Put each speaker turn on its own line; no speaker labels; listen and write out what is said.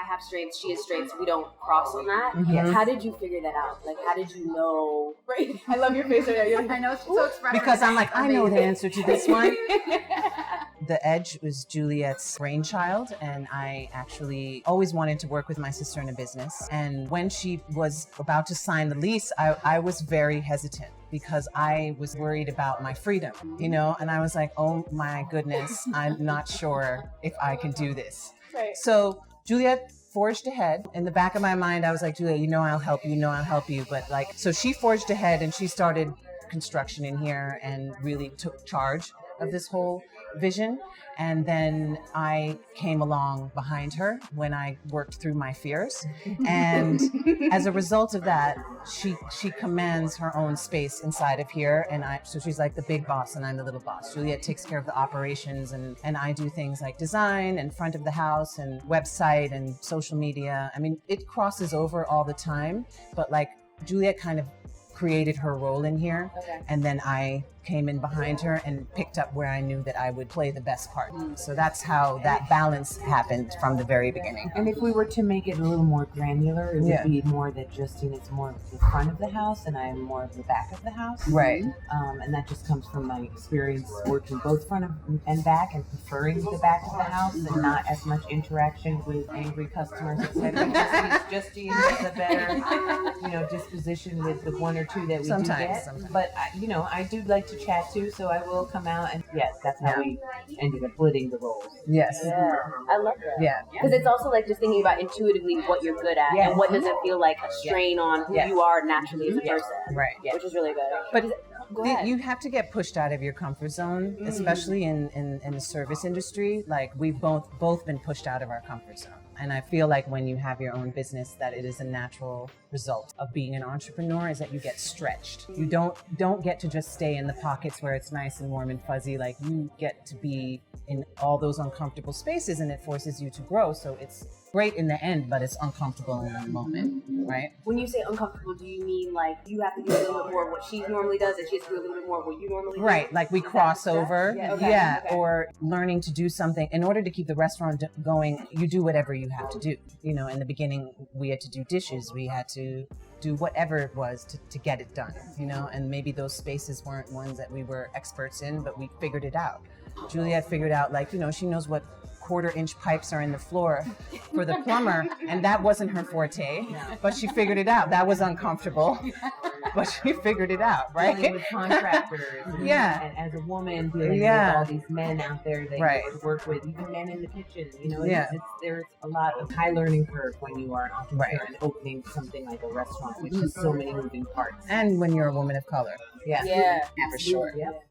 I have strengths, she has strengths, we don't cross on that.
Mm-hmm.
How did you figure that out? Like, how did you know? Right? I love your face right now.
I know it's so expressive.
Because I'm like, I know the answer to this one. The Edge was Juliet's brainchild, and I actually always wanted to work with my sister in a business. And when she was about to sign the lease, I was very hesitant because I was worried about my freedom, you know? And I was like, oh my goodness, I'm not sure if I can do this.
Right.
So Juliet forged ahead. In the back of my mind, I was like, Juliet, I'll help you. But so she forged ahead and she started construction in here and really took charge of this whole vision. And then I came along behind her when I worked through my fears. And as a result of that, she commands her own space inside of here. And so she's like the big boss and I'm the little boss. Juliet takes care of the operations and I do things like design and front of the house and website and social media. I mean, it crosses over all the time, but like Juliet kind of created her role in here.
Okay.
And then I came in behind her and picked up where I knew that I would play the best part. So that's how that balance happened from the very beginning.
And if we were to make it a little more granular, it would be more that Justine is more of the front of the house and I'm more of the back of the house.
Right.
And that just comes from my experience working both front and back and preferring the back of the house and not as much interaction with angry customers, etc. Justine has a better, disposition with the one or two that we do get.
Sometimes.
But, I do like to chat too, so I will come out and yes, that's how we ended up splitting the roles.
Yes.
Yeah, I love that.
Yeah.
Because it's also like just thinking about intuitively what you're good at and what doesn't feel like a strain on who you are naturally as a person.
Right.
Which is really good.
But
Go ahead.
you have to get pushed out of your comfort zone, especially in the service industry. Like we've both been pushed out of our comfort zone. And I feel like when you have your own business, that it is a natural result of being an entrepreneur is that you get stretched. You don't get to just stay in the pockets where it's nice and warm and fuzzy. Like you get to be in all those uncomfortable spaces and it forces you to grow. So it's great in the end, but it's uncomfortable in the moment, right?
When you say uncomfortable, do you mean like you have to do a little bit more of what she normally does and she has to do a little bit more of what you normally do?
Right, like we cross over.
Okay.
Or learning to do something. In order to keep the restaurant going, you do whatever you have to do. In the beginning, we had to do dishes. We had to do whatever it was to get it done, and maybe those spaces weren't ones that we were experts in, but we figured it out. Juliet figured out, she knows what quarter-inch pipes are in the floor for the plumber, and that wasn't her forte, but she figured it out. That was uncomfortable, but she figured it out, right?
Dealing with contractors. And as a woman dealing with all these men out there that you work with, even men in the kitchen, there's a lot of high learning curve when you are an entrepreneur and opening something like a restaurant, which has so many moving parts.
And when you're a woman of color.
Yeah.
For sure.
Yeah.